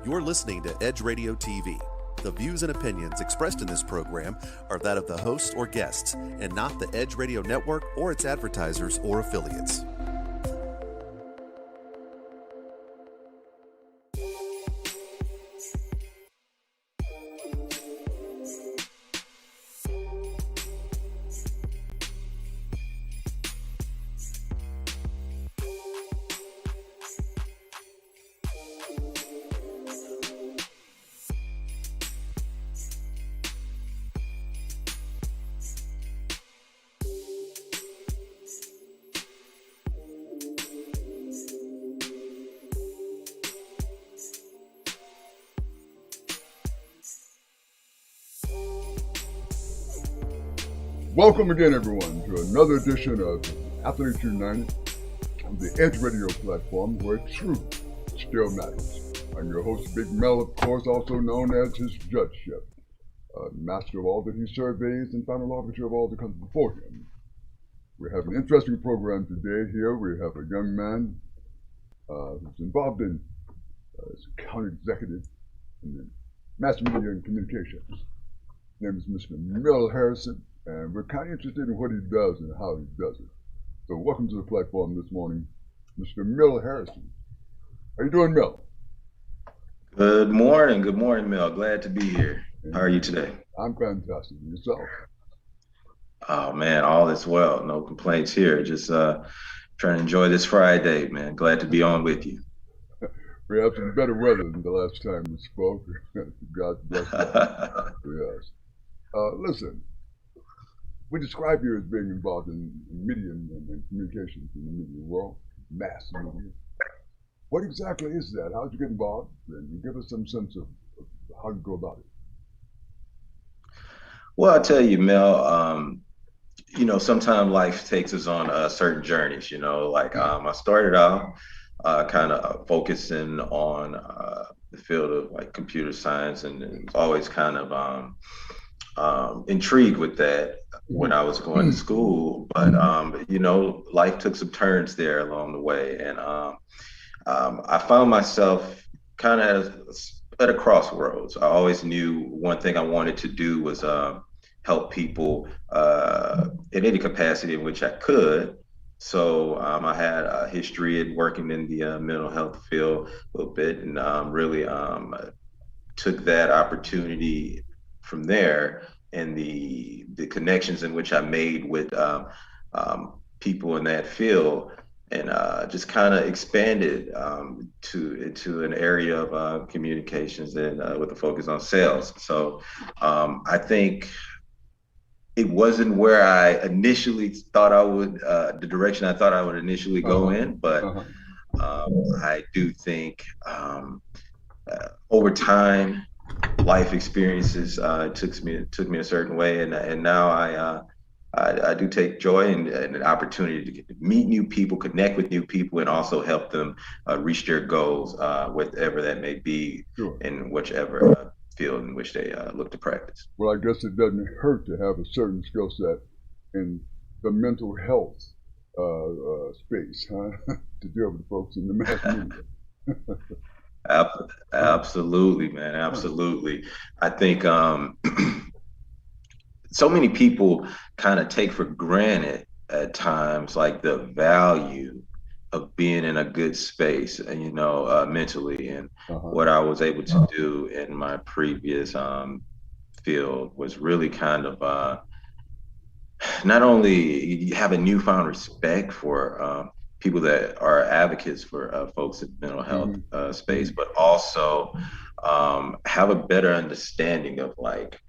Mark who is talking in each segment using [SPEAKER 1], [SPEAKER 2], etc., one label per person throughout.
[SPEAKER 1] You're listening to Edge Radio TV. The views and opinions expressed in this program are that of the hosts or guests, and not the Edge Radio Network or its advertisers or affiliates.
[SPEAKER 2] Welcome again, everyone, to another edition of Athletes United on the Edge Radio platform, where truth still matters. I'm your host, Big Mel, of course, also known as his judgeship, master of all that he surveys and final arbiter of all that comes before him. We have an interesting program today. Here we have a young man who's involved in as a county executive in mass media and communications. His name is Mr. Mel Harrison. And we're kind of interested in what he does and how he does it. So welcome to the platform this morning, Mr. Mel Harrison. How you doing, Mel?
[SPEAKER 3] Good morning, Mel. Glad to be here. How are you today?
[SPEAKER 2] I'm fantastic. And yourself?
[SPEAKER 3] Oh man, all is well. No complaints here. Just trying to enjoy this Friday, man. Glad to be on with you.
[SPEAKER 2] We have some better weather than the last time we spoke. God bless you. Yes. Listen. We describe you as being involved in media and communications in the media world, mass media. What exactly is that? How did you get involved? And give us some sense of how you go about it.
[SPEAKER 3] Well, I'll tell you, Mel, sometimes life takes us on certain journeys, I started out kind of focusing on the field of like computer science and was always kind of intrigued with that when I was going to school, but life took some turns there along the way, and I found myself kind of at a crossroads. I always knew one thing I wanted to do was help people in any capacity in which I could. So I had a history in working in the mental health field a little bit, and really took that opportunity from there, and the connections in which I made with people in that field, and just kind of expanded into an area of communications and with a focus on sales. So I think it wasn't where I initially thought I would, the direction I thought I would initially go in, but I do think over time, life experiences took me a certain way, and now I do take joy in an opportunity to meet new people, connect with new people, and also help them reach their goals, whatever that may be,
[SPEAKER 2] Sure.
[SPEAKER 3] In whichever field in which they look to practice.
[SPEAKER 2] Well, I guess it doesn't hurt to have a certain skill set in the mental health space, huh? To deal with folks in the mass media.
[SPEAKER 3] Absolutely, man. Absolutely. I think so many people kind of take for granted at times, like the value of being in a good space, and mentally. And what I was able to do in my previous field was really kind of not only have a newfound respect for people that are advocates for folks in mental health space, but also have a better understanding of like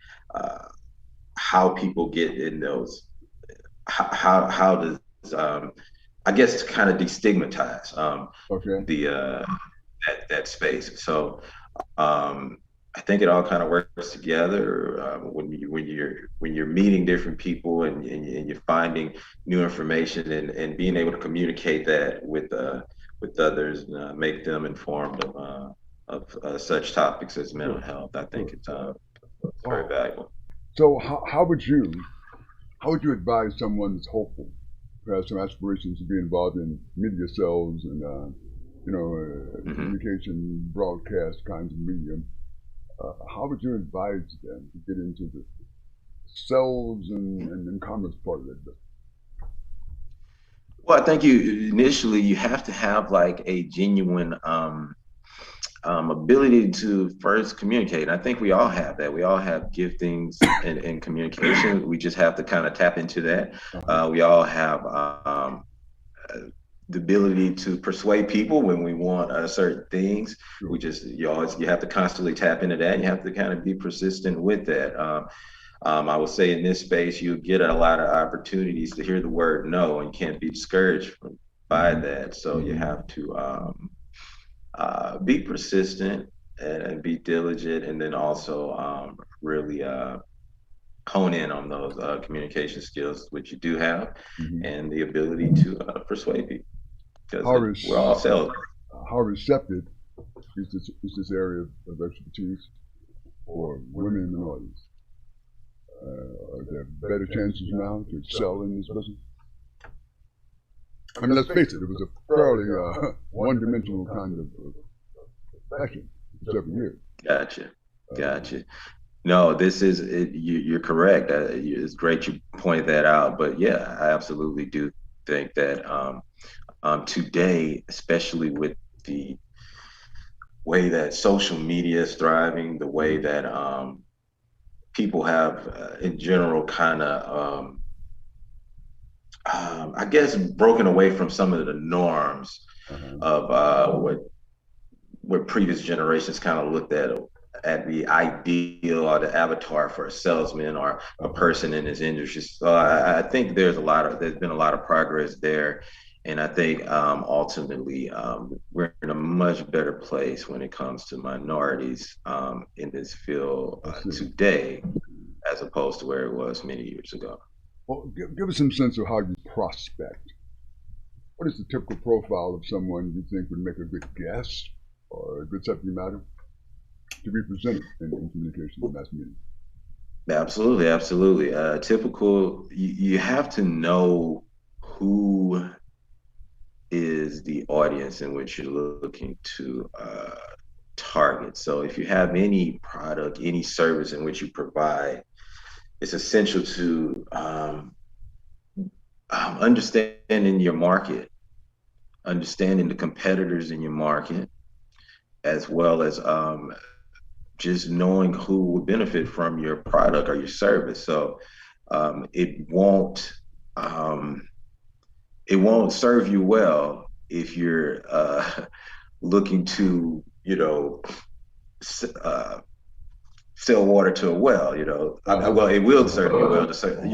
[SPEAKER 3] how people get in those, how does I guess kind of destigmatize the that space. So I think it all kind of works together when you're meeting different people and you're finding new information and being able to communicate that with others and make them informed of such topics as mental health. I think it's very valuable.
[SPEAKER 2] So how would you advise someone that's hopeful, who has some aspirations to be involved in media sales and communication, broadcast kinds of medium. How would you advise them to get into the sales and commerce part of it?
[SPEAKER 3] Well, I think you have to have like a genuine ability to first communicate. And I think we all have that. We all have giftings in communication. We just have to kind of tap into that. We all have the ability to persuade people when we want certain things. You have to constantly tap into that. And you have to kind of be persistent with that. I would say in this space, you get a lot of opportunities to hear the word no, and you can't be discouraged by that. So you have to be persistent and be diligent, and then also really hone in on those communication skills, which you do have, and the ability to persuade people. Because we're all sales.
[SPEAKER 2] How receptive is this area of expertise for women and minorities? Are there better chances now to excel in this business? I mean, let's face it, it was a fairly one-dimensional kind of fashion for several years.
[SPEAKER 3] Gotcha. No, this is it. You're correct. It's great you point that out. But yeah, I absolutely do think that today, especially with the way that social media is thriving, the way that people have in general kind of I guess broken away from some of the norms of what previous generations kind of looked at the ideal or the avatar for a salesman or a person in this industry. So I think there's been a lot of progress there. And I think ultimately we're in a much better place when it comes to minorities in this field today, as opposed to where it was many years ago.
[SPEAKER 2] Well, give us some sense of how you prospect. What is the typical profile of someone you think would make a good guest or a good subject matter to be presented in communication and mass media?
[SPEAKER 3] Absolutely. Typical, you have to know who is the audience in which you're looking to target. So if you have any product, any service in which you provide, it's essential to understanding your market, understanding the competitors in your market, as well as just knowing who will benefit from your product or your service. So it won't serve you well if you're looking to, sell water to a well. Well, it will serve you well to serve,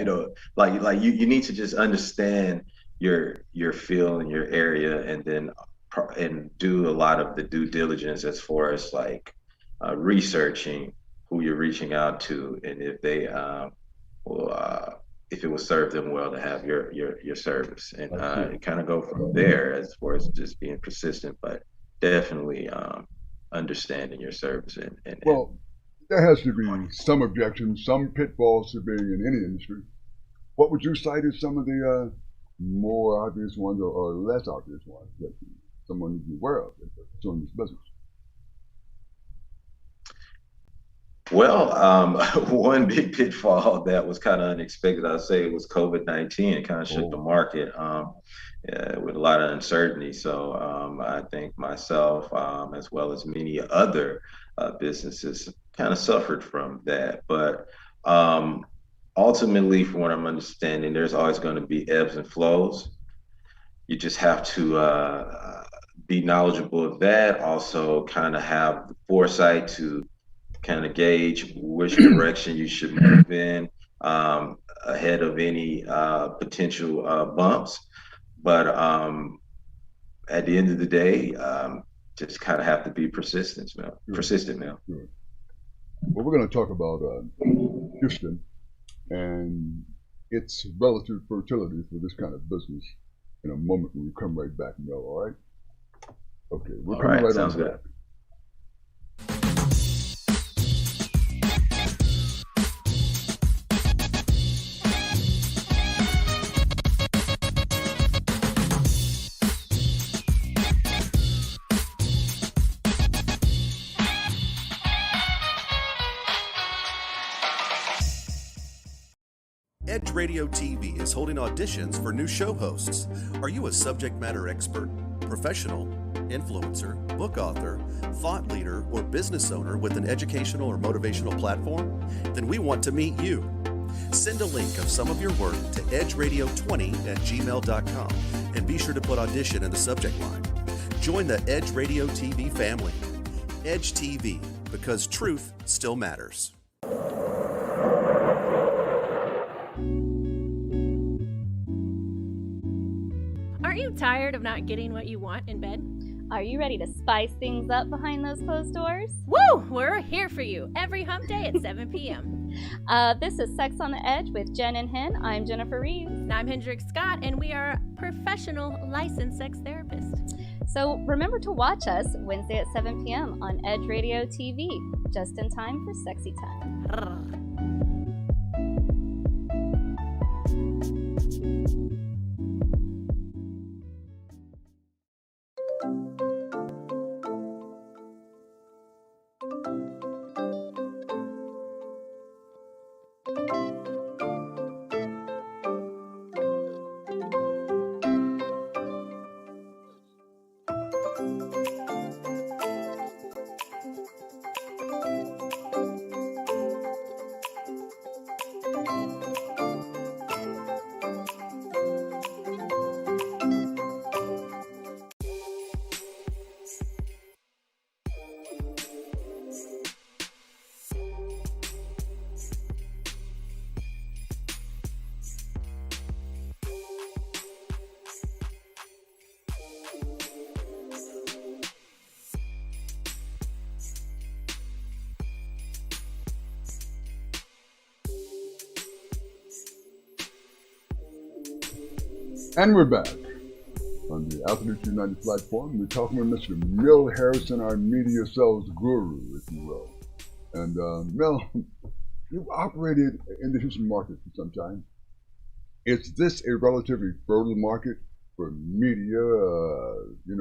[SPEAKER 3] like you need to just understand your field and your area, and then do a lot of the due diligence as far as like researching who you're reaching out to, and if they if it will serve them well to have your service, and kind of go from there as far as just being persistent, but definitely understanding your service.
[SPEAKER 2] Well, there has to be some objections, some pitfalls to being in any industry. What would you cite as some of the more obvious ones or less obvious ones that someone needs to be aware of that's doing this business?
[SPEAKER 3] Well, one big pitfall that was kind of unexpected, I'd say, was COVID-19. It kind of shook the market with a lot of uncertainty. So I think myself, as well as many other businesses, kind of suffered from that. But ultimately, from what I'm understanding, there's always going to be ebbs and flows. You just have to be knowledgeable of that. Also, kind of have the foresight to kind of gauge which direction you should move in ahead of any potential bumps. But at the end of the day, just kind of have to be persistent, man.
[SPEAKER 2] Sure. Well, we're going to talk about Houston and its relative fertility for this kind of business in a moment when we come right back, Mel, all right? Okay, we're coming right on back.
[SPEAKER 1] Edge Radio TV is holding auditions for new show hosts. Are you a subject matter expert, professional, influencer, book author, thought leader, or business owner with an educational or motivational platform? Then we want to meet you. Send a link of some of your work to edgeradio20@gmail.com and be sure to put audition in the subject line. Join the Edge Radio TV family. Edge TV, because truth still matters.
[SPEAKER 4] Aren't you tired of not getting what you want in bed?
[SPEAKER 5] Are you ready to spice things up behind those closed doors?
[SPEAKER 4] Woo! We're here for you every hump day at 7 p.m.
[SPEAKER 5] This is Sex on the Edge with Jen and Hen. I'm Jennifer Reeves.
[SPEAKER 4] And I'm Hendrik Scott, and we are professional licensed sex therapists.
[SPEAKER 5] So remember to watch us Wednesday at 7 p.m. on Edge Radio TV, just in time for sexy time.
[SPEAKER 2] And we're back on the Athlete United platform. We're talking with Mr. Mel Harrison, our media sales guru, if you will. And Mel, you've operated in the Houston market for some time. Is this a relatively fertile market for media,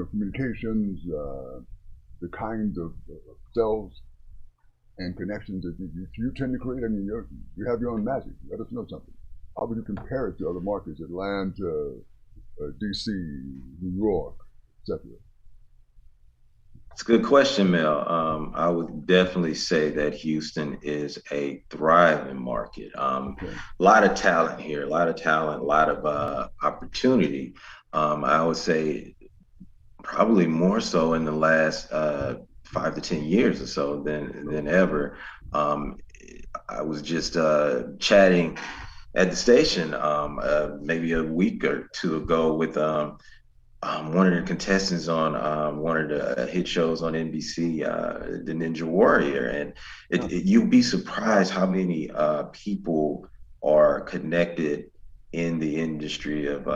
[SPEAKER 2] communications, the kind of sales and connections that you tend to create? I mean, you have your own magic. Let us know something. How would you compare it to other markets, Atlanta, D.C., New York, etc.?
[SPEAKER 3] It's a good question, Mel. I would definitely say that Houston is a thriving market. A lot of talent here, a lot of opportunity. I would say probably more so in the last 5 to 10 years or so than ever. I was just chatting at the station maybe a week or two ago with one of the contestants on one of the hit shows on NBC, the Ninja Warrior. And you'd be surprised how many people are connected in the industry of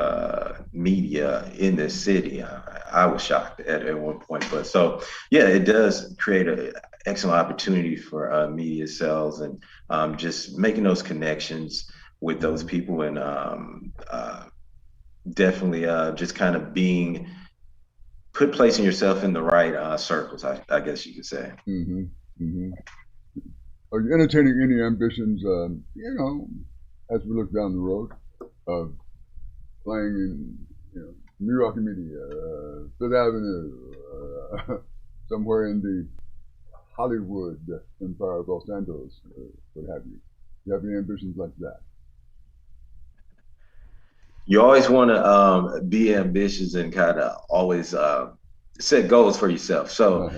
[SPEAKER 3] media in this city. I was shocked at one point, but so yeah, it does create an excellent opportunity for media sales and just making those connections with those people and definitely just kind of placing yourself in the right circles, I guess you could say.
[SPEAKER 2] Mm-hmm. Mm-hmm. Are you entertaining any ambitions, as we look down the road, of playing in New York media, Fifth Avenue, somewhere in the Hollywood empire of Los Angeles, what have you? Do you have any ambitions like that?
[SPEAKER 3] You always want to be ambitious and kind of always set goals for yourself. So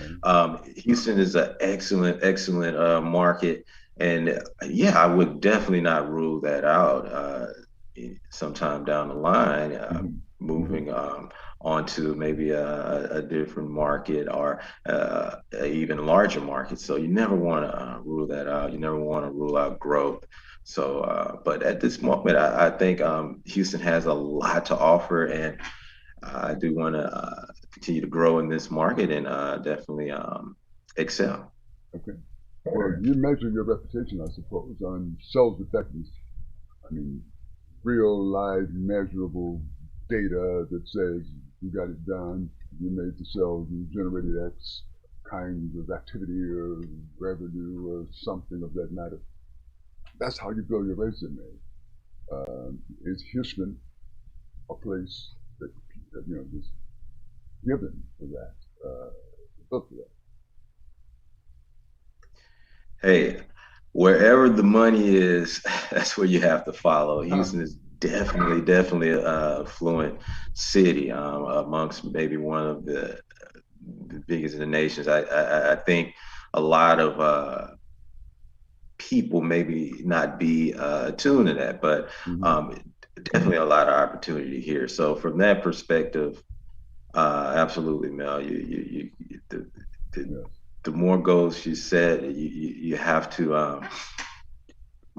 [SPEAKER 3] Houston is an excellent market. And yeah, I would definitely not rule that out sometime down the line, moving on to maybe a different market or an even larger market. So you never want to rule that out. You never want to rule out growth. So, but at this moment, I think Houston has a lot to offer, and I do want to continue to grow in this market and definitely excel.
[SPEAKER 2] Okay. Well, you measure your reputation, I suppose, on sales effectiveness. I mean, real, live, measurable data that says you got it done, you made the sales, you generated X kinds of activity or revenue or something of that matter. That's how you build your resume. Is Houston a place that is given for that, built for that?
[SPEAKER 3] Hey, wherever the money is, that's where you have to follow. Houston is definitely a affluent city, amongst maybe one of the biggest in the nations. I think a lot of people maybe not be attuned to that, but definitely a lot of opportunity here. So from that perspective, absolutely, Mel. The more goals you set, you have to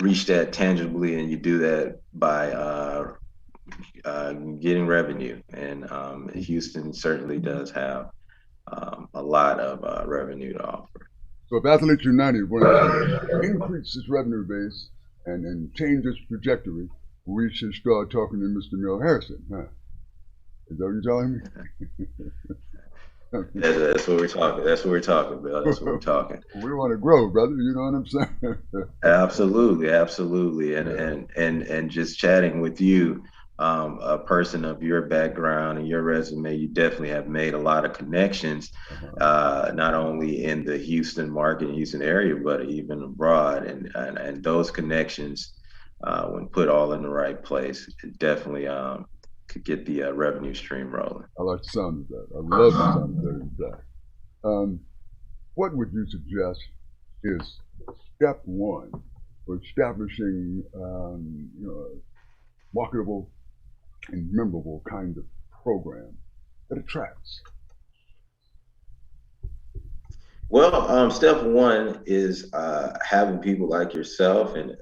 [SPEAKER 3] reach that tangibly, and you do that by getting revenue. And Houston certainly does have a lot of revenue to offer.
[SPEAKER 2] So if Athletes United wanted to increase its revenue base and change its trajectory, we should start talking to Mr. Mel Harrison, huh? Is that what you're telling me?
[SPEAKER 3] That's what we're talking. That's what we're talking about. That's what we're talking.
[SPEAKER 2] We want to grow, brother. You know what I'm saying?
[SPEAKER 3] Absolutely. And just chatting with you, a person of your background and your resume, you definitely have made a lot of connections, not only in the Houston market, Houston area, but even abroad. And those connections, when put all in the right place, it definitely could get the revenue stream rolling.
[SPEAKER 2] I like the sound of that. I love the sound of that, in fact. What would you suggest is step one for establishing a marketable and memorable kind of program that attracts?
[SPEAKER 3] Well, step one is having people like yourself and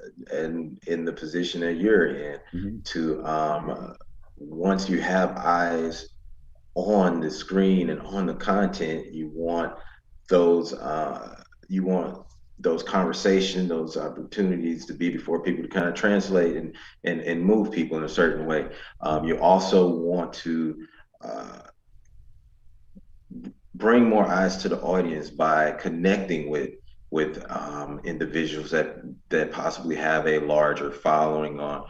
[SPEAKER 3] in the position that you're in to once you have eyes on the screen and on the content, you want those conversations, those opportunities to be before people to kind of translate and move people in a certain way. You also want to bring more eyes to the audience by connecting with individuals that possibly have a larger following on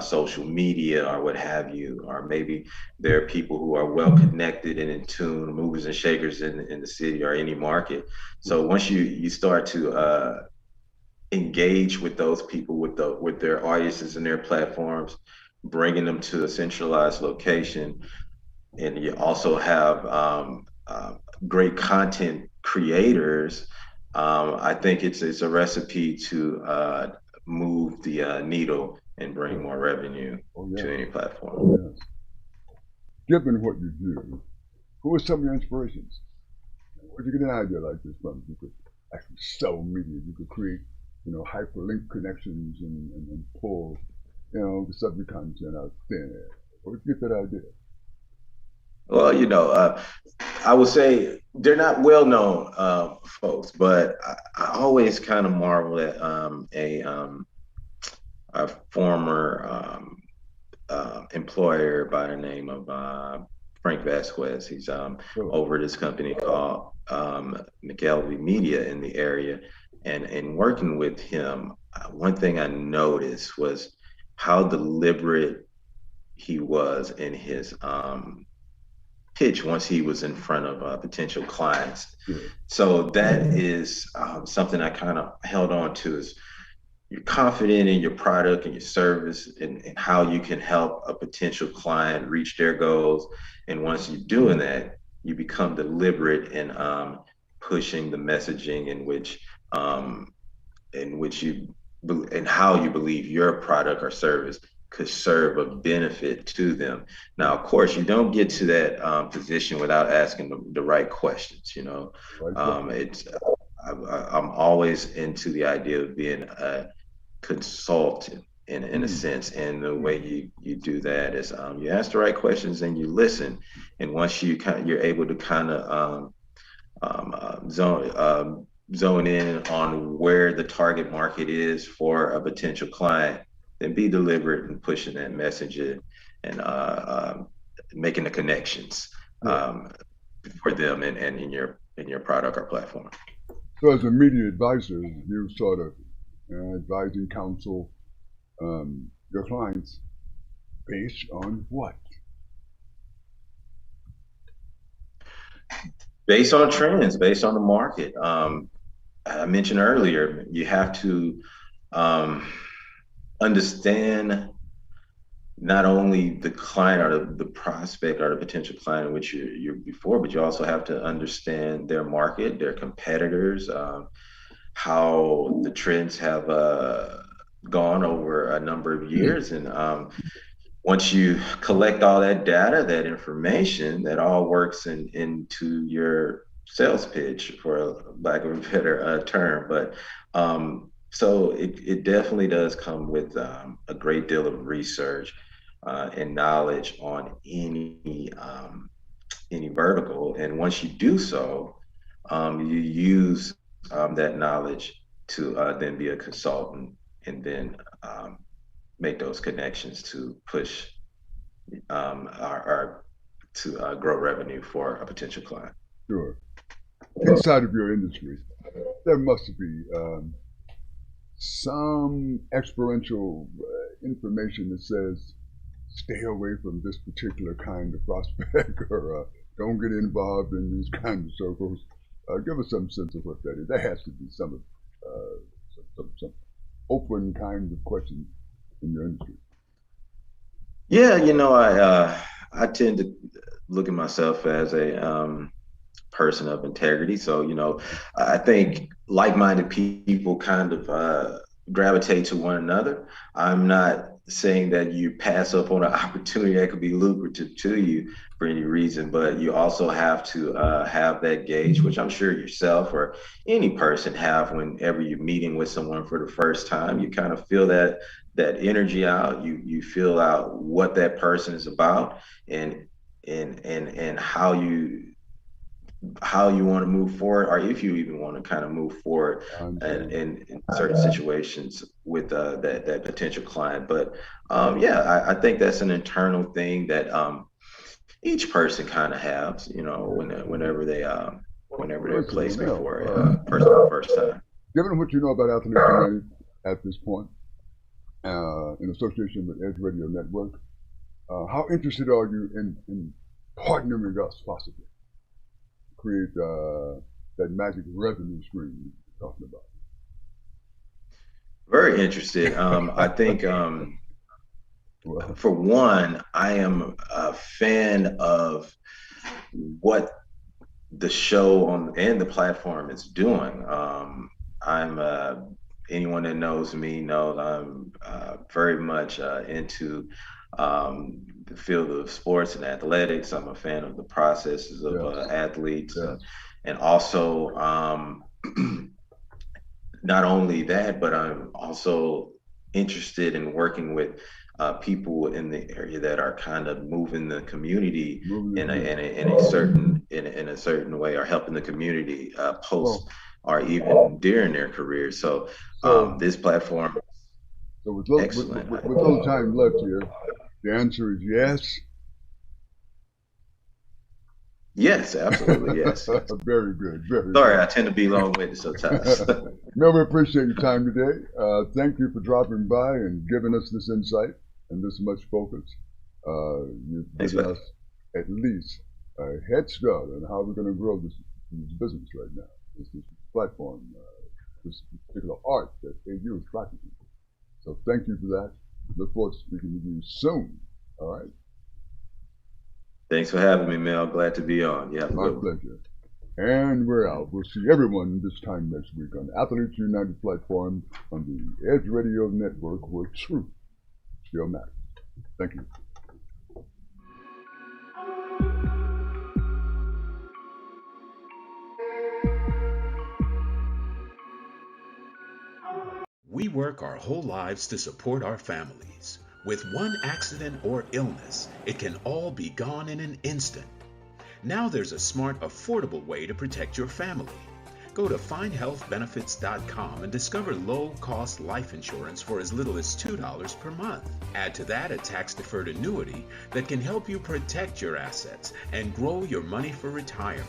[SPEAKER 3] social media or what have you, or maybe there are people who are well connected and in tune, movers and shakers in the city or any market. So once you start to engage with those people, with their audiences and their platforms, bringing them to a centralized location, and you also have great content creators, I think it's a recipe to move the needle and bring more revenue to any platform.
[SPEAKER 2] Given what you do, who are some of your inspirations? Where'd you get an idea like this from? You could actually sell media. You could create, hyperlink connections and pull, the subject content out thin air. Where'd you get that idea?
[SPEAKER 3] Well, I would say they're not well-known folks, but I always kind of marvel at a former employer by the name of Frank Vasquez. He's over this company called McKelvey Media in the area, and in working with him, one thing I noticed was how deliberate he was in his pitch once he was in front of potential clients. So that is something I kind of held on to, is you're confident in your product and your service and how you can help a potential client reach their goals. And once you're doing that, you become deliberate in pushing the messaging in which you and how you believe your product or service could serve a benefit to them. Now, of course, you don't get to that position without asking the right questions. I'm always into the idea of being a consultant in a sense, and the way you do that is you ask the right questions and you listen. And once you're able to kind of zone in on where the target market is for a potential client, then be deliberate in pushing that message and making the connections for them and in your product or platform.
[SPEAKER 2] So as a media advisor, you sort of advising counsel your clients based on what?
[SPEAKER 3] Based on trends, based on the market. I mentioned earlier, you have to understand not only the client or the prospect or the potential client in which you're before, but you also have to understand their market, their competitors, how the trends have gone over a number of years. And once you collect all that data, that information, that all works into your sales pitch, for lack of a better term. But so it definitely does come with a great deal of research and knowledge on any vertical. And once you do so, you use that knowledge to then be a consultant and then make those connections to push our to grow revenue for a potential client.
[SPEAKER 2] Sure. Inside of your industry, there must be some experiential information that says stay away from this particular kind of prospect or don't get involved in these kinds of circles. Give us some sense of what that is. There has to be some open kinds of questions in your industry.
[SPEAKER 3] Yeah, I tend to look at myself as a person of integrity. So, I think like-minded people kind of gravitate to one another. I'm not saying that you pass up on an opportunity that could be lucrative to you for any reason, but you also have to have that gauge, which I'm sure yourself or any person have whenever you're meeting with someone for the first time. You kind of feel that energy out. You feel out what that person is about and how you want to move forward, or if you even want to kind of move forward in certain situations with that potential client. But I think that's an internal thing that each person kind of has, whenever they're placed before a person for the first time.
[SPEAKER 2] Given what you know about Athletes United at this point, in association with Edge Radio Network, how interested are you in partnering with us possibly? Create that magic revenue stream you're talking about.
[SPEAKER 3] Very interested. I think for one, I am a fan of what the show and the platform is doing. I'm anyone that knows me knows I'm very much into the field of sports and athletics. I'm a fan of the processes of athletes, and also not only that, but I'm also interested in working with people in the area that are kind of moving the community in a certain way, or helping the community post or even during their career. So this platform.
[SPEAKER 2] So with little time left here, the answer is yes.
[SPEAKER 3] Yes, absolutely, yes.
[SPEAKER 2] Very good.
[SPEAKER 3] Sorry, I tend to be long-winded sometimes.
[SPEAKER 2] Mel, we appreciate your time today. Thank you for dropping by and giving us this insight and this much focus. You've given us at least a head start on how we're going to grow this business right now, this platform, this particular art that AU is practicing. So thank you for that. Look forward to speaking with you soon. All right.
[SPEAKER 3] Thanks for having me, Mel. Glad to be on. Yeah,
[SPEAKER 2] my pleasure. And we're out. We'll see everyone this time next week on the Athletes United platform on the Edge Radio Network, where truth still matters. Thank you.
[SPEAKER 6] We work our whole lives to support our families. With one accident or illness, it can all be gone in an instant. Now there's a smart, affordable way to protect your family. Go to findhealthbenefits.com and discover low-cost life insurance for as little as $2 per month. Add to that a tax-deferred annuity that can help you protect your assets and grow your money for retirement.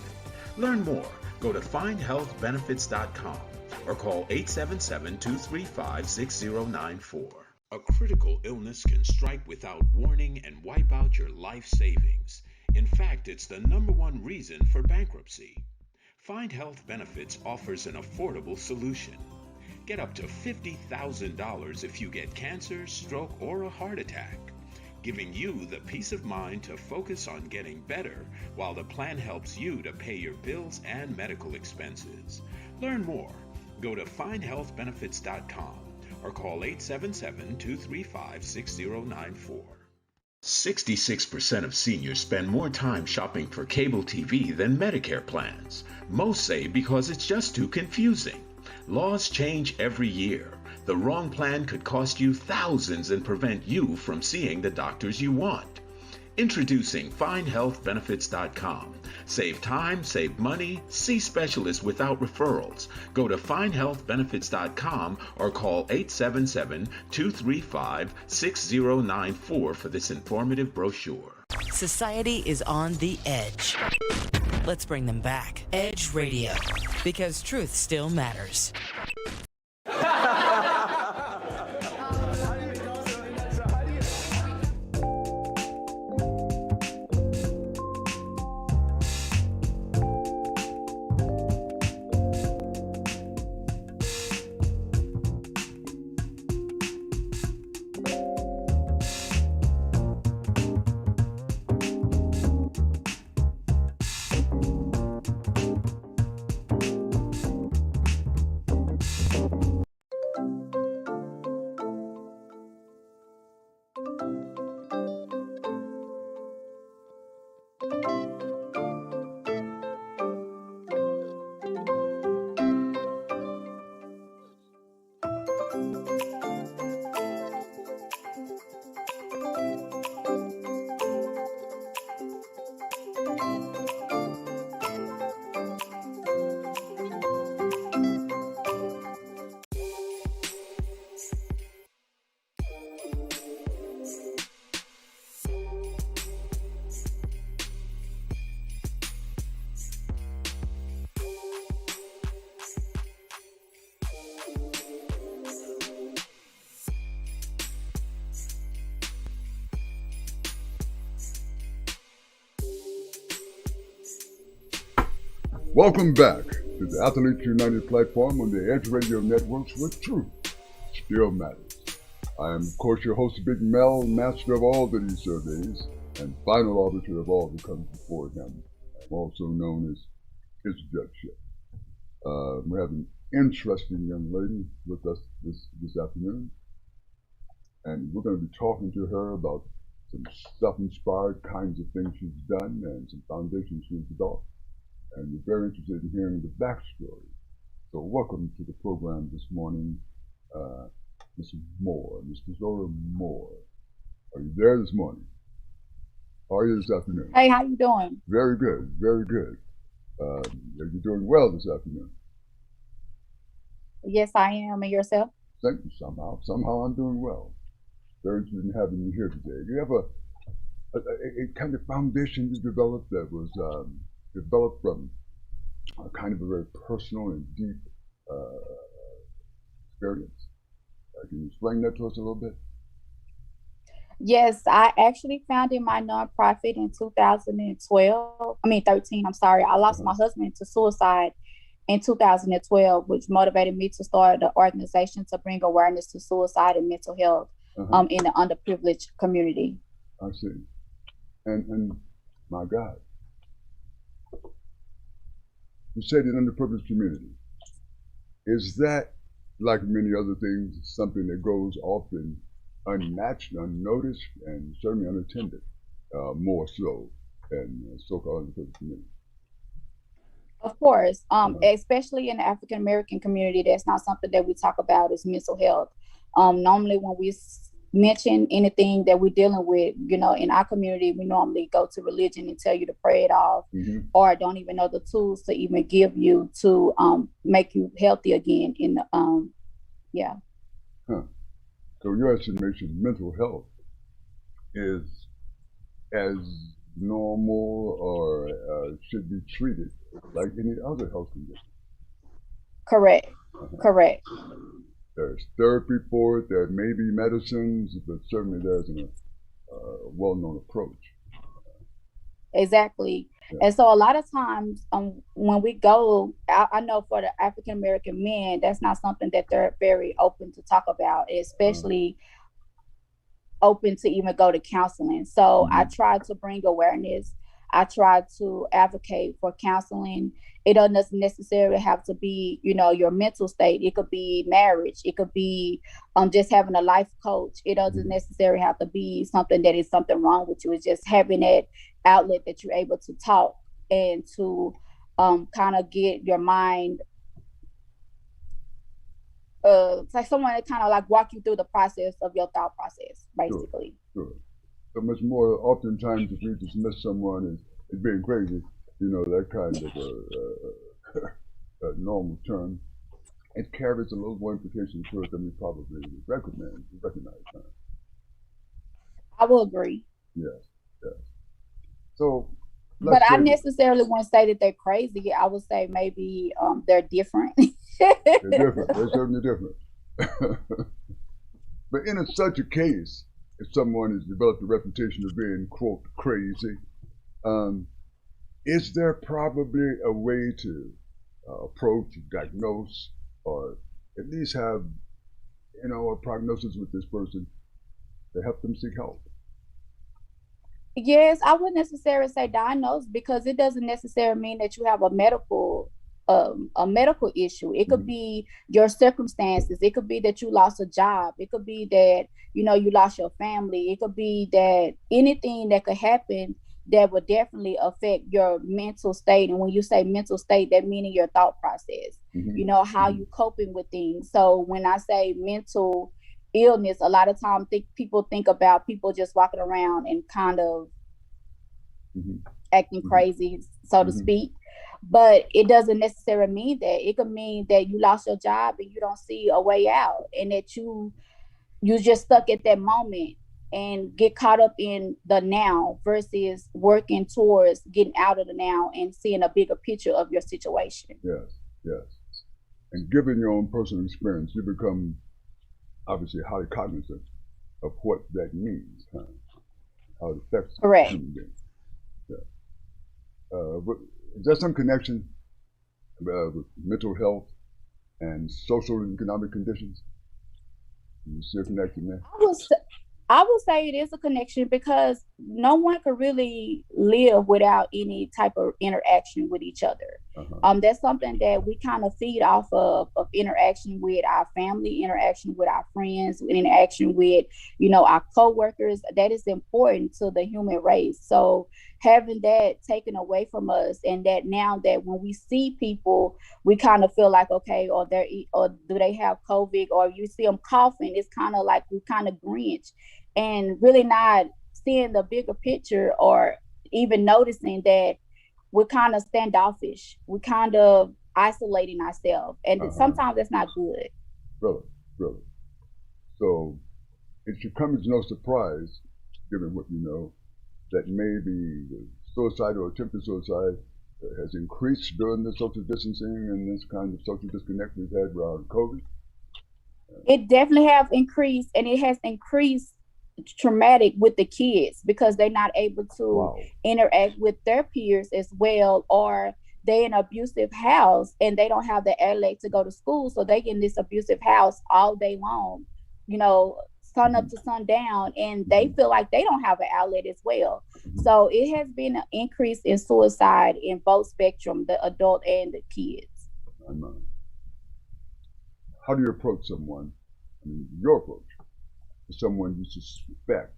[SPEAKER 6] Learn more. Go to findhealthbenefits.com or call 877-235-6094. A critical illness can strike without warning and wipe out your life savings. In fact, it's the number one reason for bankruptcy. Find Health Benefits offers an affordable solution. Get up to $50,000 if you get cancer, stroke, or a heart attack, giving you the peace of mind to focus on getting better while the plan helps you to pay your bills and medical expenses. Learn more. Go to findhealthbenefits.com or call 877-235-6094. 66% of seniors spend more time shopping for cable TV than Medicare plans. Most say because it's just too confusing. Laws change every year. The wrong plan could cost you thousands and prevent you from seeing the doctors you want. Introducing FindHealthBenefits.com. Save time, save money, see specialists without referrals. Go to FindHealthBenefits.com or call 877-235-6094 for this informative brochure.
[SPEAKER 7] Society is on the edge. Let's bring them back. Edge Radio, because truth still matters.
[SPEAKER 2] Welcome back to the Athletes United platform on the Edge Radio Networks, where truth still matters. I am, of course, your host, Big Mel, master of all that he surveys and final arbiter of all that comes before him. I'm also known as his judgeship. We have an interesting young lady with us this afternoon, and we're going to be talking to her about some self-inspired kinds of things she's done and some foundations she's developed. And we're very interested in hearing the backstory. So welcome to the program this morning, Ms. Moore, Ms. Tazora Moore. Are you there this morning? How are you this afternoon?
[SPEAKER 8] Hey, how you doing?
[SPEAKER 2] Very good, very good. You're doing well this afternoon.
[SPEAKER 8] Yes, I am. And yourself?
[SPEAKER 2] Thank you. Somehow I'm doing well. Very interested in having you here today. You have a kind of foundation you developed that was developed from kind of a very personal and deep experience. Can you explain that to us a little bit?
[SPEAKER 8] Yes, I actually founded my nonprofit in 13. I'm sorry. I lost my husband to suicide in 2012, which motivated me to start an organization to bring awareness to suicide and mental health in the underprivileged community.
[SPEAKER 2] I see. And my God. You said an underprivileged community. Is that, like many other things, something that goes often unmatched, unnoticed, and certainly unattended, more so in so-called underprivileged community?
[SPEAKER 8] Of course, especially in the African American community, that's not something that we talk about is mental health. Normally when we mention anything that we're dealing with, in our community, we normally go to religion and tell you to pray it off, or don't even know the tools to even give you to make you healthy again.
[SPEAKER 2] So your estimation, mental health is as normal or should be treated like any other health condition?
[SPEAKER 8] Correct.
[SPEAKER 2] There's therapy for it. There may be medicines, but certainly there's a well-known approach.
[SPEAKER 8] Exactly. And so a lot of times when we go, I know for the African American men, that's not something that they're very open to talk about, especially open to even go to counseling. So I try to bring awareness. I try to advocate for counseling. It doesn't necessarily have to be, your mental state. It could be marriage. It could be just having a life coach. It doesn't necessarily have to be something that is something wrong with you. It's just having that outlet that you're able to talk and to kind of get your mind. It's like someone that kind of like walk you through the process of your thought process, basically.
[SPEAKER 2] Sure. So much more oftentimes if we dismiss someone as being crazy, that kind of a normal term, it carries a little more implication to it than we probably recognize.
[SPEAKER 8] I will agree.
[SPEAKER 2] Yes. So,
[SPEAKER 8] but I necessarily wouldn't say that they're crazy. I would say maybe they're different.
[SPEAKER 2] They're different. They're certainly different. But in such a case, if someone has developed a reputation of being, quote, crazy, is there probably a way to approach, diagnose, or at least have, a prognosis with this person to help them seek help?
[SPEAKER 8] Yes, I wouldn't necessarily say diagnose, because it doesn't necessarily mean that you have a medical issue. It could be your circumstances. It could be that you lost a job. It could be that, you lost your family. It could be that anything that could happen that would definitely affect your mental state. And when you say mental state, that meaning your thought process, how you coping with things. So when I say mental illness, a lot of times people think about people just walking around and kind of acting crazy, so to speak. But it doesn't necessarily mean that. It could mean that you lost your job and you don't see a way out, and that you just stuck at that moment and get caught up in the now versus working towards getting out of the now and seeing a bigger picture of your situation.
[SPEAKER 2] Yes. And given your own personal experience, you become obviously highly cognizant of what that means, how it affects human beings. But is there some connection with mental health and social and economic conditions? You see a connection there?
[SPEAKER 8] I would say it is a connection, because no one could really live without any type of interaction with each other. That's something that we kind of feed off of interaction with our family, interaction with our friends, interaction with, our coworkers. That is important to the human race. So having that taken away from us, and that now that when we see people, we kind of feel like, okay, or do they have COVID, or you see them coughing, it's kind of like we kind of Grinch, and really not seeing the bigger picture, or even noticing that we're kind of standoffish. We're kind of isolating ourselves. And sometimes that's not good.
[SPEAKER 2] Really. So it should come as no surprise, given what you know, that maybe the suicide or attempted suicide has increased during the social distancing and this kind of social disconnect we've had around COVID.
[SPEAKER 8] It definitely have increased, and it has increased traumatic with the kids, because they're not able to interact with their peers as well, or they in an abusive house and they don't have the outlet to go to school, so they in this abusive house all day long, sun up to sundown, and they feel like they don't have an outlet as well. So it has been an increase in suicide in both spectrum, the adult and the kids.
[SPEAKER 2] How do you approach someone? Your approach to someone you suspect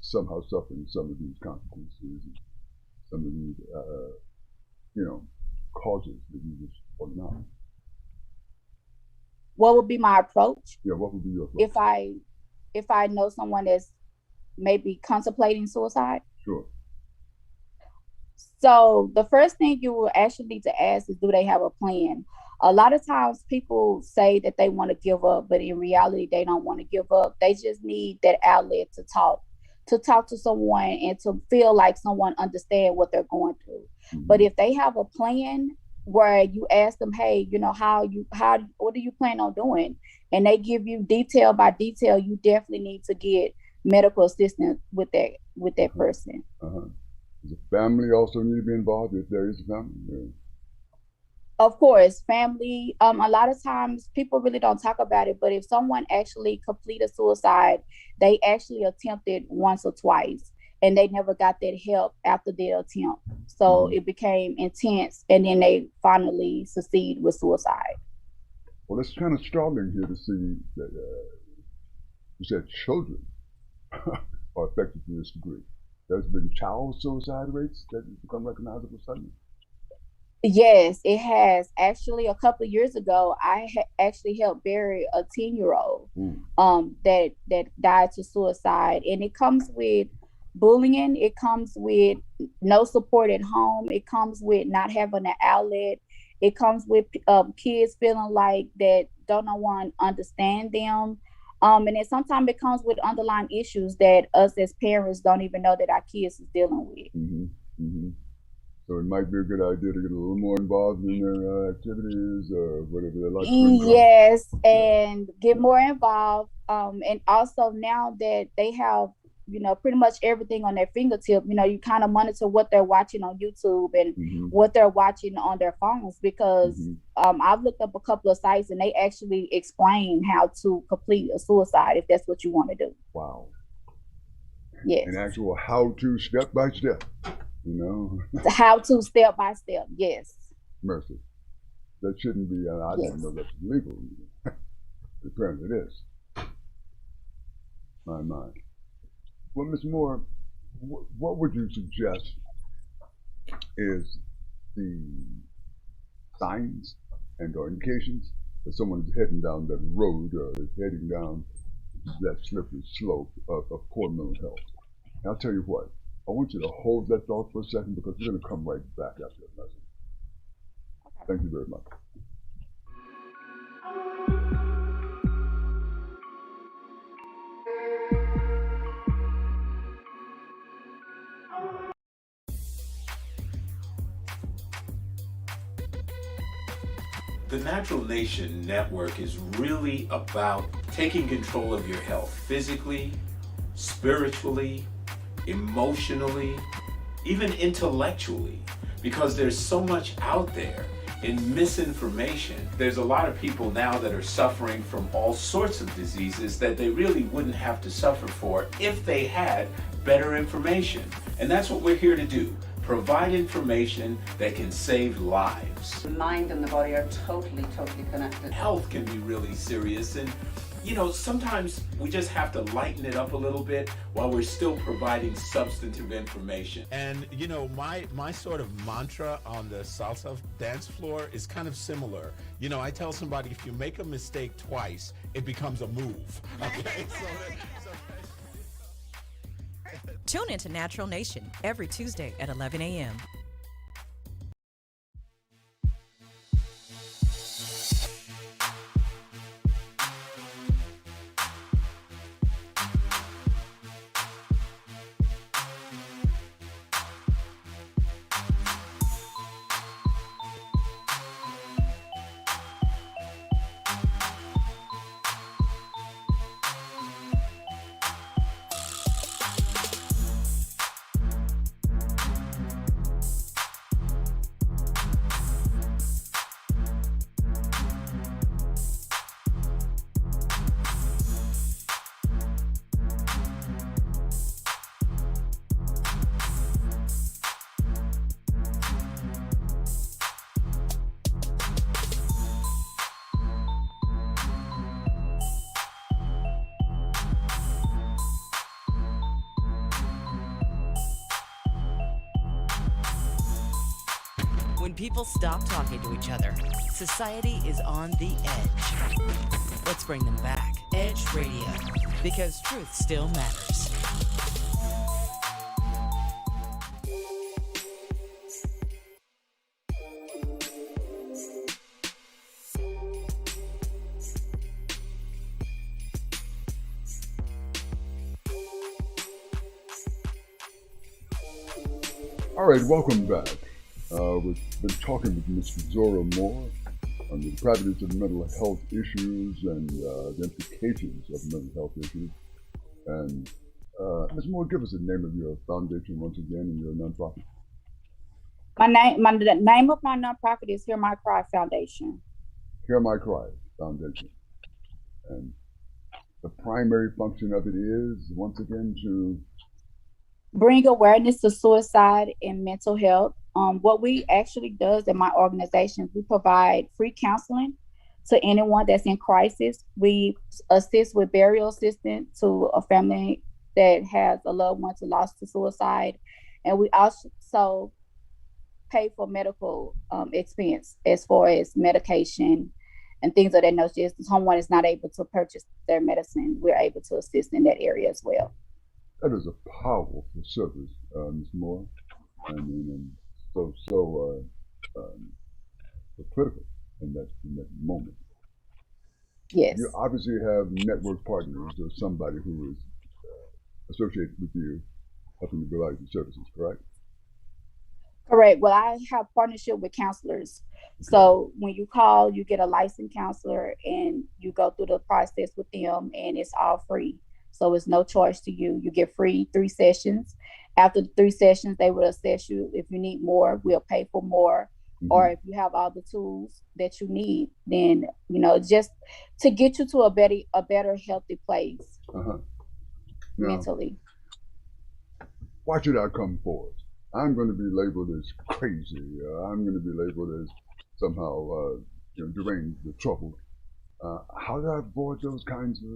[SPEAKER 2] somehow suffering some of these consequences, some of these, causes that you just pointed out.
[SPEAKER 8] What would be my approach?
[SPEAKER 2] Yeah, what would be your approach?
[SPEAKER 8] If I know someone that's maybe contemplating suicide?
[SPEAKER 2] Sure.
[SPEAKER 8] So the first thing you will actually need to ask is, do they have a plan? A lot of times people say that they want to give up, but in reality, they don't want to give up. They just need that outlet to talk to someone and to feel like someone understands what they're going through. But if they have a plan, where you ask them, hey, what do you plan on doing? And they give you detail by detail. You definitely need to get medical assistance with that person.
[SPEAKER 2] Does the family also need to be involved if there is a family? Yeah.
[SPEAKER 8] Of course, family. A lot of times people really don't talk about it, but if someone actually completed suicide, they actually attempted once or twice, and they never got that help after their attempt. So it became intense, and then they finally succeed with suicide.
[SPEAKER 2] Well, it's kind of startling here to see that you said children are affected to this degree. There's been child suicide rates that become recognizable suddenly.
[SPEAKER 8] Yes, it has. Actually, a couple of years ago, I actually helped bury a 10-year-old that died to suicide. And it comes with bullying. It comes with no support at home. It comes with not having an outlet. It comes with kids feeling like that don't no one understand them. And then sometimes it comes with underlying issues that us as parents don't even know that our kids is dealing with.
[SPEAKER 2] So it might be a good idea to get a little more involved in their activities or whatever they like.
[SPEAKER 8] Yes, and get more involved. And also now that they have, pretty much everything on their fingertip, you kind of monitor what they're watching on YouTube and what they're watching on their phones, because I've looked up a couple of sites and they actually explain how to complete a suicide if that's what you want to do.
[SPEAKER 2] Wow.
[SPEAKER 8] Yes.
[SPEAKER 2] An actual how-to step by step.
[SPEAKER 8] How to step by step, yes.
[SPEAKER 2] Mercy. That shouldn't be, I didn't know that's legal. Apparently it is. My. Well, Ms. Moore, what would you suggest is the signs and or indications that someone is heading down that road or is heading down that slippery slope of poor mental health? And I'll tell you what, I want you to hold that thought for a second because we're going to come right back after that message. Okay. Thank you very much.
[SPEAKER 6] The Natural Nation Network is really about taking control of your health physically, spiritually, emotionally, even intellectually, because there's so much out there in misinformation. There's a lot of people now that are suffering from all sorts of diseases that they really wouldn't have to suffer for if they had better information. And that's what we're here to do. Provide information that can save lives.
[SPEAKER 9] The mind and the body are totally connected.
[SPEAKER 6] Health can be really serious, and sometimes we just have to lighten it up a little bit while we're still providing substantive information.
[SPEAKER 10] And my sort of mantra on the salsa dance floor is kind of similar. I tell somebody, if you make a mistake twice, it becomes a move. Okay?
[SPEAKER 11] Tune into Natural Nation every Tuesday at 11 a.m. When people stop talking to each other, society is on the edge. Let's bring them back. Edge Radio, because truth still matters.
[SPEAKER 2] All right, welcome back. We've been talking with Ms. Tazora Moore on the depravities of mental health issues and the implications of mental health issues. And Ms. Moore, give us the name of your foundation once again and your nonprofit.
[SPEAKER 8] The name of my nonprofit is Hear My Cry Foundation.
[SPEAKER 2] Hear My Cry Foundation. And the primary function of it is, once again, to
[SPEAKER 8] bring awareness to suicide and mental health. What we actually does in my organization, we provide free counseling to anyone that's in crisis. We assist with burial assistance to a family that has a loved one who lost to suicide. And we also pay for medical expense as far as medication and things of that nature. If someone is not able to purchase their medicine, we're able to assist in that area as well.
[SPEAKER 2] That is a powerful service, Ms. Moore. I mean, and so critical in that moment.
[SPEAKER 8] Yes.
[SPEAKER 2] You obviously have network partners or somebody who is associated with you, helping to provide the services, correct?
[SPEAKER 8] Correct. Well, I have partnership with counselors. Okay. So when you call, you get a licensed counselor and you go through the process with them, and it's all free. So it's no charge to you. You get free 3 sessions. After the 3 sessions, they will assess you. If you need more, we'll pay for more. Mm-hmm. Or if you have all the tools that you need, then, just to get you to a better healthy place mentally.
[SPEAKER 2] Why should I come forward? I'm going to be labeled as crazy. I'm going to be labeled as somehow deranged or troubled. How do I avoid those kinds of,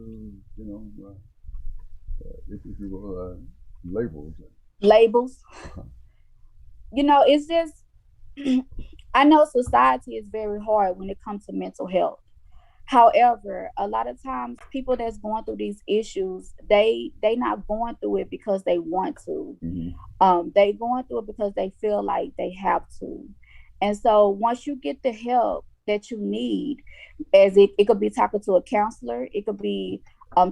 [SPEAKER 2] if you will, labels?
[SPEAKER 8] Labels. It's just, I know society is very hard when it comes to mental health. However, a lot of times people that's going through these issues, they not going through it because they want to. Mm-hmm. They going through it because they feel like they have to. And so once you get the help that you need, as it could be talking to a counselor, it could be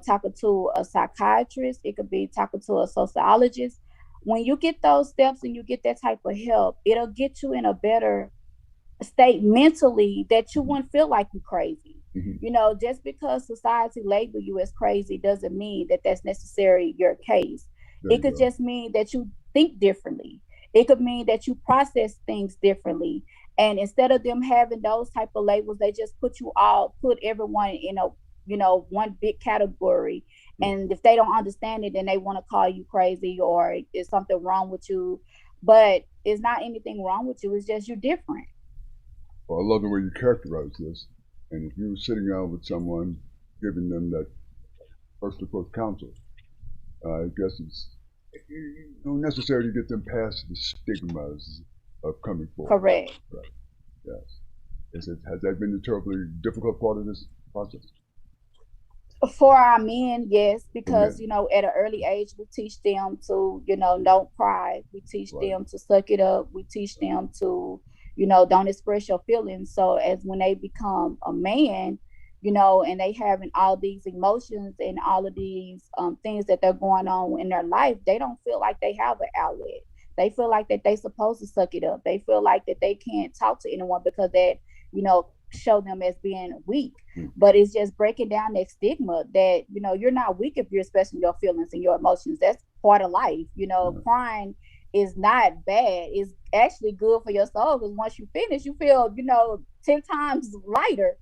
[SPEAKER 8] talking to a psychiatrist, it could be talking to a sociologist. When you get those steps and you get that type of help, it'll get you in a better state mentally that you wouldn't feel like you're crazy. Mm-hmm. Just because society label you as crazy doesn't mean that that's necessarily your case. It could just mean that you think differently. It could mean that you process things differently. And instead of them having those type of labels, they just put everyone in a one big category. And if they don't understand it, then they want to call you crazy or is something wrong with you. But it's not anything wrong with you. It's just you're different.
[SPEAKER 2] Well, I love the way you characterize this. And if you're sitting down with someone, giving them that first approach counsel, I guess it's necessary to get them past the stigmas of coming forward.
[SPEAKER 8] Correct.
[SPEAKER 2] Right. Yes. Has that been the terribly difficult part of this process?
[SPEAKER 8] For our men, yes, because, at an early age, we teach them to, don't cry. We teach them to suck it up. We teach them to, don't express your feelings. So as when they become a man, and they having all these emotions and all of these things that they're going on in their life, they don't feel like they have an outlet. They feel like that they supposed to suck it up. They feel like that they can't talk to anyone because that, show them as being weak. But it's just breaking down that stigma that, you're not weak if you're expressing your feelings and your emotions. That's part of life. Crying is not bad. It's actually good for your soul because once you finish, you feel, 10 times lighter,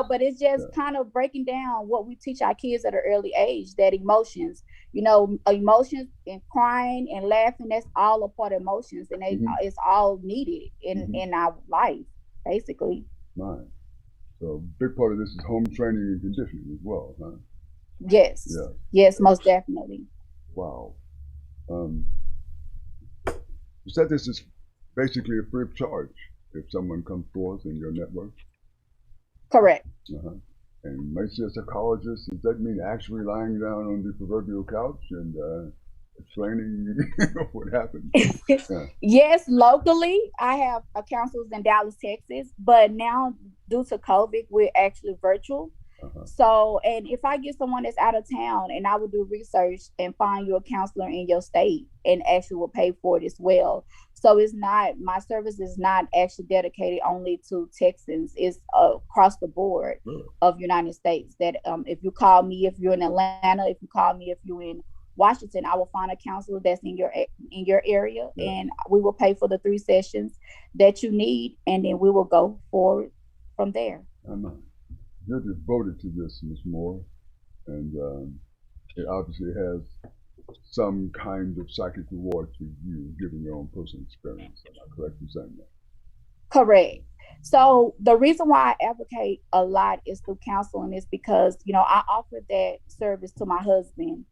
[SPEAKER 8] but it's just kind of breaking down what we teach our kids at an early age, that emotions, emotions and crying and laughing, that's all a part of emotions, and it's all needed in our life, basically.
[SPEAKER 2] Right. So a big part of this is home training and conditioning as well, huh?
[SPEAKER 8] Yes. Yeah. Yes, most definitely.
[SPEAKER 2] Wow. You said this is basically a free of charge if someone comes forth in your network?
[SPEAKER 8] Correct.
[SPEAKER 2] And may see a psychologist, does that mean actually lying down on the proverbial couch and explaining what happened?
[SPEAKER 8] Yes, locally, I have counselors in Dallas, Texas, but now due to COVID, we're actually virtual. So, and if I get someone that's out of town, and I will do research and find you a counselor in your state and actually will pay for it as well. So it's not, my service is not actually dedicated only to Texans. It's across the board of United States. That if you call me, if you're in Atlanta, if you call me, if you're in Washington, I will find a counselor that's in your area, and we will pay for the 3 sessions that you need, and then we will go forward from there.
[SPEAKER 2] You're devoted to this, Ms. Moore, and it obviously has some kind of psychic reward to you, given your own personal experience. Am I correct in saying that?
[SPEAKER 8] Correct. So the reason why I advocate a lot is through counseling is because, I offered that service to my husband,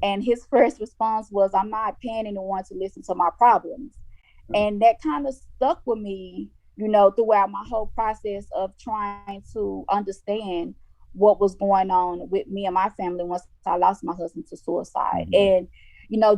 [SPEAKER 8] and his first response was, I'm not paying anyone to listen to my problems. And that kind of stuck with me, throughout my whole process of trying to understand what was going on with me and my family once I lost my husband to suicide. And,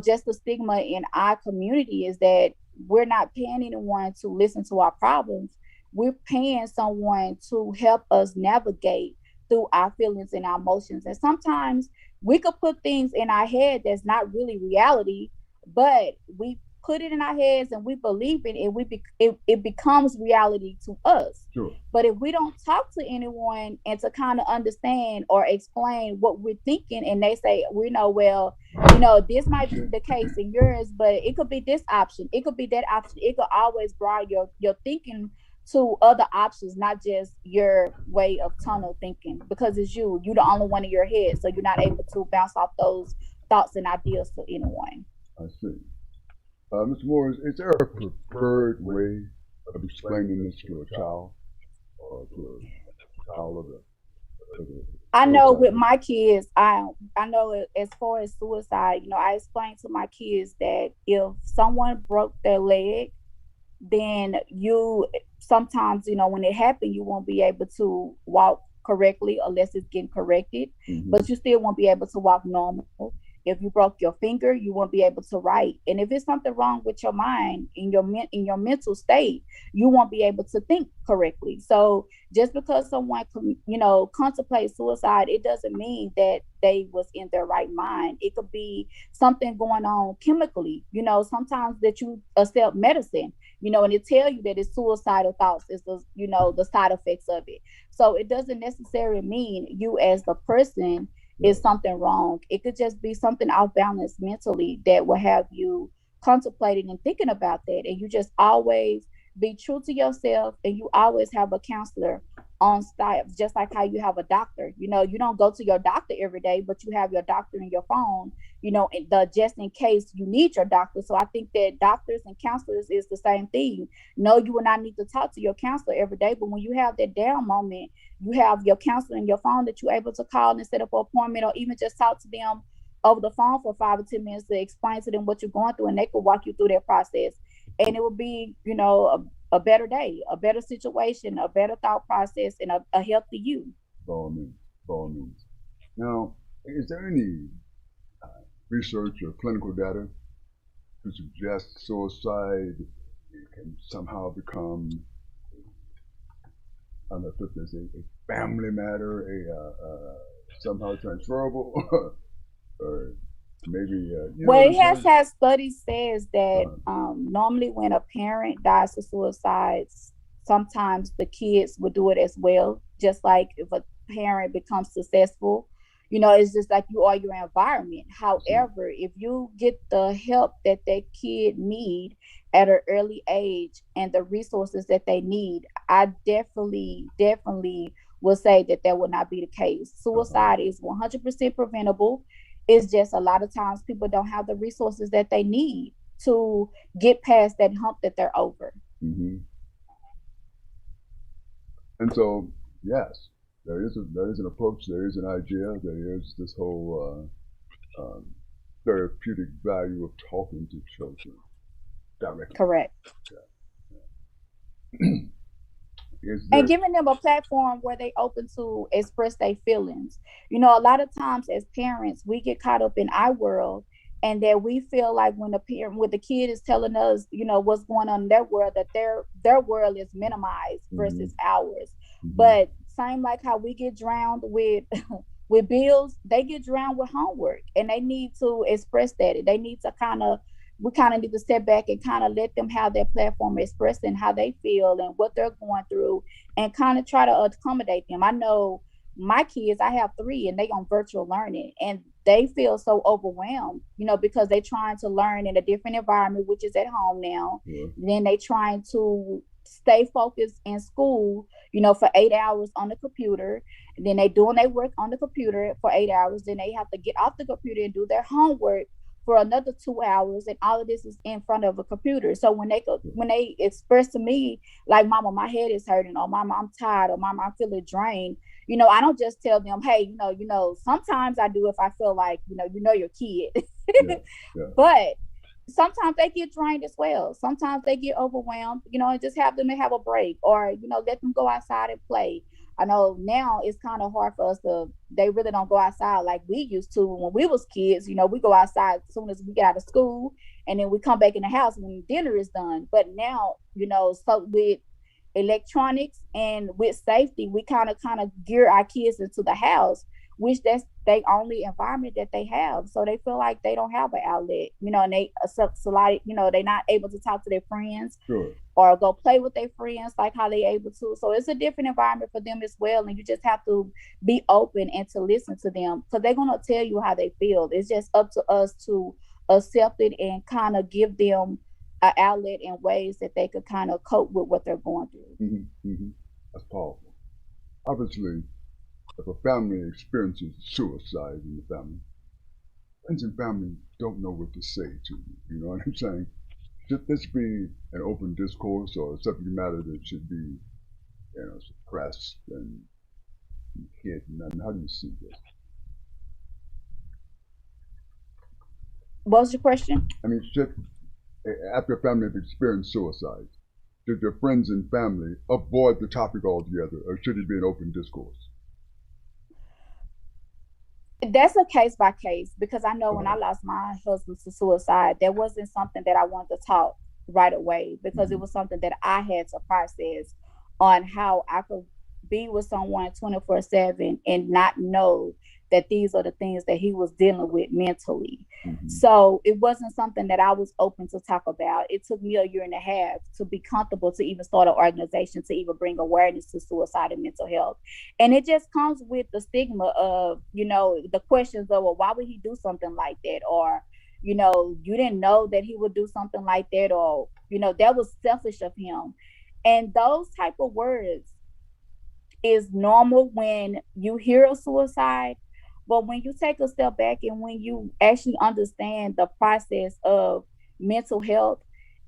[SPEAKER 8] just the stigma in our community is that we're not paying anyone to listen to our problems. We're paying someone to help us navigate through our feelings and our emotions. And sometimes we could put things in our head that's not really reality, but we put it in our heads and we believe it, and it becomes reality to us.
[SPEAKER 2] Sure.
[SPEAKER 8] But if we don't talk to anyone and to kind of understand or explain what we're thinking, and they say, this might be the case in yours, but it could be this option, it could be that option, it could always broaden your thinking to other options, not just your way of tunnel thinking, because it's you're the only one in your head, so you're not able to bounce off those thoughts and ideas to anyone.
[SPEAKER 2] I see. Mr. Moore, is there a preferred way of explaining this to a child, or to a child of
[SPEAKER 8] I know with my kids, I know as far as suicide, I explain to my kids that if someone broke their leg, then you sometimes, when it happened, you won't be able to walk correctly unless it's getting corrected, but you still won't be able to walk normal. If you broke your finger, you won't be able to write. And if it's something wrong with your mind, in your mental state, you won't be able to think correctly. So just because someone, contemplates suicide, it doesn't mean that they was in their right mind. It could be something going on chemically. Sometimes that you accept medicine, and it tell you that it's suicidal thoughts is the side effects of it. So it doesn't necessarily mean you as the person is something wrong. It could just be something off balance mentally that will have you contemplating and thinking about that. And you just always be true to yourself, and you always have a counselor on staff, just like how you have a doctor. You don't go to your doctor every day, but you have your doctor in your phone, just in case you need your doctor. So I think that doctors and counselors is the same thing. No, you will not need to talk to your counselor every day, but when you have that down moment, you have your counselor in your phone that you're able to call and set up an appointment, or even just talk to them over the phone for 5 or 10 minutes to explain to them what you're going through, and they could walk you through that process. And it will be, a better day, a better situation, a better thought process, and a healthy you.
[SPEAKER 2] By all means. Now, is there any research or clinical data to suggest suicide can somehow become, I don't know if it's a family matter, somehow transferable, or maybe
[SPEAKER 8] it has had studies says that normally when a parent dies of suicide, sometimes the kids would do it as well. Just like if a parent becomes successful, it's just like you are your environment. However, if you get the help that kid need at an early age and the resources that they need, I definitely will say that will not be the case. Suicide is 100% preventable. It's just a lot of times people don't have the resources that they need to get past that hump that they're over.
[SPEAKER 2] And so, yes, there is an approach, there is an idea, there is this whole therapeutic value of talking to children directly.
[SPEAKER 8] Correct. And giving them a platform where they open to express their feelings. A lot of times as parents, we get caught up in our world, and that we feel like when the kid is telling us, what's going on in their world, that their world is minimized versus ours. But same like how we get drowned with bills, they get drowned with homework, and they need to express that. They need to kind of we kind of need to step back and kind of let them have their platform expressing how they feel and what they're going through, and kind of try to accommodate them. I know my kids, I have 3, and they on virtual learning, and they feel so overwhelmed, because they're trying to learn in a different environment, which is at home now. Then they trying to stay focused in school, for 8 hours on the computer. And then they doing their work on the computer for 8 hours. Then they have to get off the computer and do their homework for another 2 hours. And all of this is in front of a computer. So when they express to me, like, Mama, my head is hurting, or Mama, I'm tired, or Mama, I'm feeling drained, I don't just tell them, hey, sometimes I do if I feel like, your kid. But sometimes they get drained as well. Sometimes they get overwhelmed, and just have them to have a break, or, let them go outside and play. I know now it's kind of hard for us they really don't go outside like we used to when we was kids. We go outside as soon as we get out of school, and then we come back in the house when dinner is done. But now, so with electronics and with safety, we kind of gear our kids into the house, which that's the only environment that they have. So they feel like they don't have an outlet, and they accept a lot, they're not able to talk to their friends or go play with their friends like how they able to. So it's a different environment for them as well. And you just have to be open and to listen to them, because they're going to tell you how they feel. It's just up to us to accept it and kind of give them an outlet in ways that they could kind of cope with what they're going through.
[SPEAKER 2] That's powerful. Obviously, if a family experiences suicide in the family, friends and family don't know what to say to you. You know what I'm saying? Should this be an open discourse, or a subject matter that should be, suppressed and hidden? And how do you see this?
[SPEAKER 8] What was your question?
[SPEAKER 2] I mean, after a family has experienced suicide, should your friends and family avoid the topic altogether, or should it be an open discourse?
[SPEAKER 8] That's a case by case, because I know when I lost my husband to suicide, there wasn't something that I wanted to talk right away, because it was something that I had to process on how I could be with someone 24/7 and not know that these are the things that he was dealing with mentally. So it wasn't something that I was open to talk about. It took me 1.5 years to be comfortable to even start an organization to even bring awareness to suicide and mental health. And it just comes with the stigma of, the questions of, well, why would he do something like that? Or, you didn't know that he would do something like that, or, that was selfish of him. And those type of words is normal when you hear of suicide. But when you take a step back and when you actually understand the process of mental health,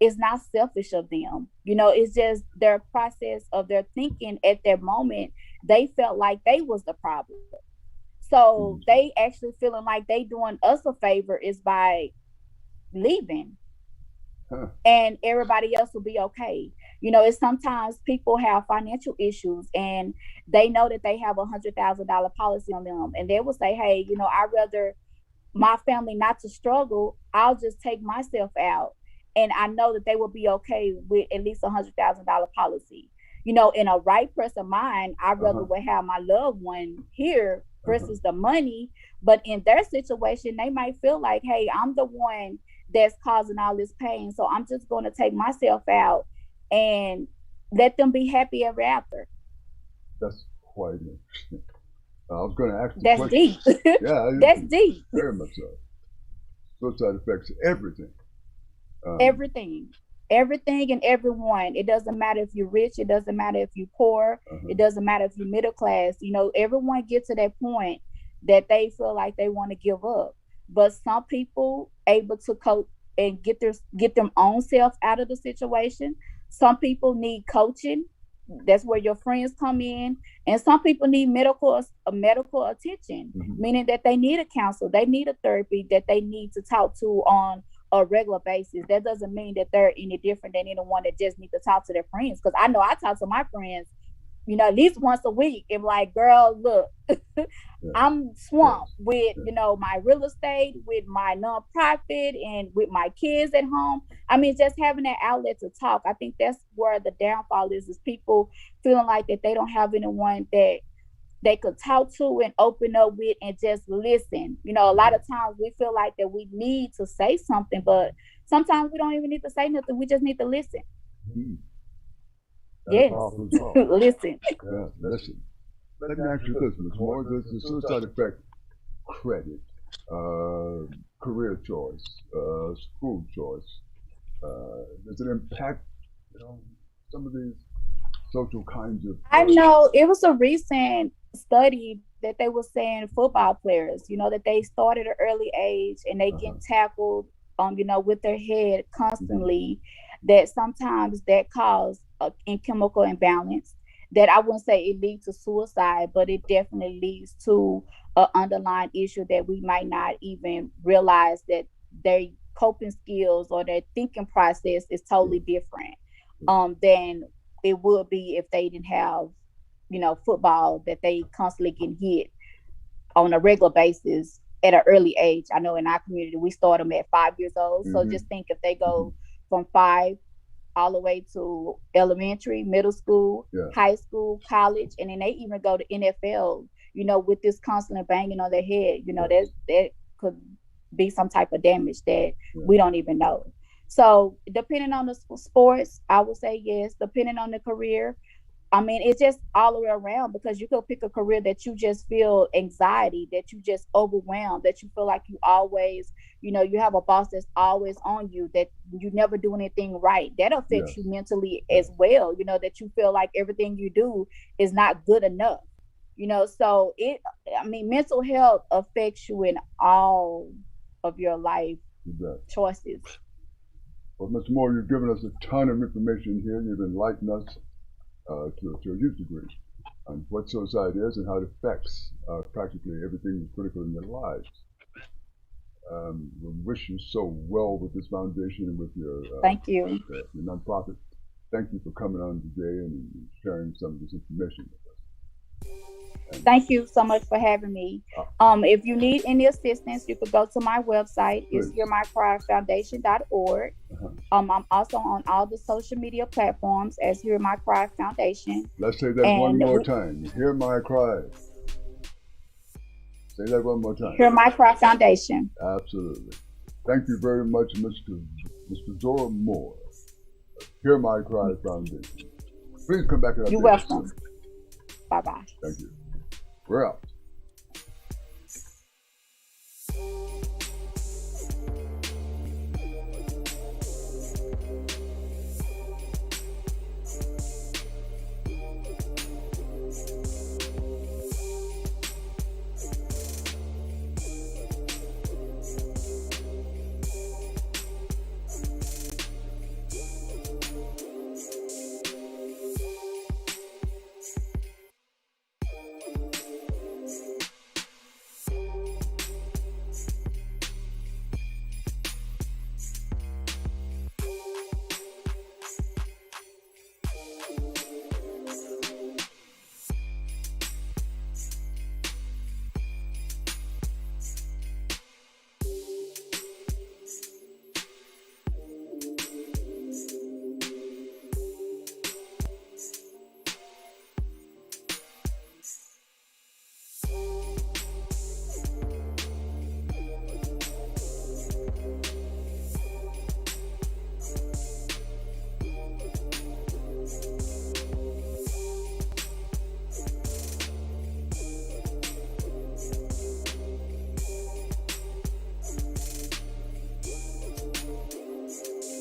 [SPEAKER 8] it's not selfish of them. It's just their process of their thinking at that moment. They felt like they was the problem. So they actually feeling like they doing us a favor is by leaving. And everybody else will be okay. It's sometimes people have financial issues and they know that they have $100,000 policy on them, and they will say, hey, I'd rather my family not to struggle. I'll just take myself out, and I know that they will be okay with at least $100,000 policy. In a right person mind, I'd rather would have my loved one here versus the money. But in their situation, they might feel like, hey, I'm the one that's causing all this pain, so I'm just going to take myself out and let them be happy ever after.
[SPEAKER 2] That's quite interesting. I was going to ask the
[SPEAKER 8] that's
[SPEAKER 2] question.
[SPEAKER 8] Deep.
[SPEAKER 2] Yeah,
[SPEAKER 8] that's deep.
[SPEAKER 2] Very much so. Suicide affects everything.
[SPEAKER 8] Everything and everyone. It doesn't matter if you're rich. It doesn't matter if you're poor. It doesn't matter if you're middle class. Everyone gets to that point that they feel like they want to give up. But some people able to cope and get them own self out of the situation. Some people need coaching. That's where your friends come in. And some people need medical attention, meaning that they need a counselor, they need a therapy that they need to talk to on a regular basis. That doesn't mean that they're any different than anyone that just need to talk to their friends. Because I know I talk to my friends, at least once a week. And like, girl, look, I'm swamped with, my real estate, with my nonprofit, and with my kids at home. I mean, just having that outlet to talk. I think that's where the downfall is people feeling like that they don't have anyone that they could talk to and open up with and just listen. A lot of times we feel like that we need to say something, but sometimes we don't even need to say nothing. We just need to listen.
[SPEAKER 2] Mm.
[SPEAKER 8] Yes, listen.
[SPEAKER 2] Yeah, listen. Let me ask you this, Ms. Moore. Does the suicide affect credit, career choice, school choice? Does it impact, some of these social kinds of?
[SPEAKER 8] I know it was a recent study that they were saying football players, that they start at an early age and they get tackled, with their head constantly, that sometimes that cause a chemical imbalance. That I wouldn't say it leads to suicide, but it definitely leads to an underlying issue that we might not even realize that their coping skills or their thinking process is totally different than it would be if they didn't have, football, that they constantly get hit on a regular basis at an early age. I know in our community, we start them at 5 years old. So just think if they go from 5 all the way to elementary, middle school, high school, college, and then they even go to NFL, with this constant banging on their head, that could be some type of damage that we don't even know. So depending on the sports, I would say yes. Depending on the career, I mean, it's just all the way around, because you could pick a career that you just feel anxiety, that you just overwhelmed, that you feel like you always, you have a boss that's always on you, that you never do anything right. That affects you mentally as well, that you feel like everything you do is not good enough, so mental health affects you in all of your life choices.
[SPEAKER 2] Well, Mr. Moore, you've given us a ton of information here. You've enlightened us to a huge degree on what suicide is and how it affects practically everything that's critical in their lives. We wish you so well with this foundation and with your
[SPEAKER 8] thank you,
[SPEAKER 2] your nonprofit. Thank you for coming on today and sharing some of this information with us.
[SPEAKER 8] Thank you so much for having me. If you need any assistance, you could go to my website. It's hearmycryfoundation.org. I'm also on all the social media platforms as Hear My Cry Foundation.
[SPEAKER 2] Let's say that one more time. Hear My Cry. Say that one more time.
[SPEAKER 8] Hear My Cry Foundation.
[SPEAKER 2] Absolutely. Thank you very much, Mr. Tazora Moore. Hear My Cry Foundation. Please come back and update us.
[SPEAKER 8] You're welcome. Bye-bye.
[SPEAKER 2] Thank you. We're out.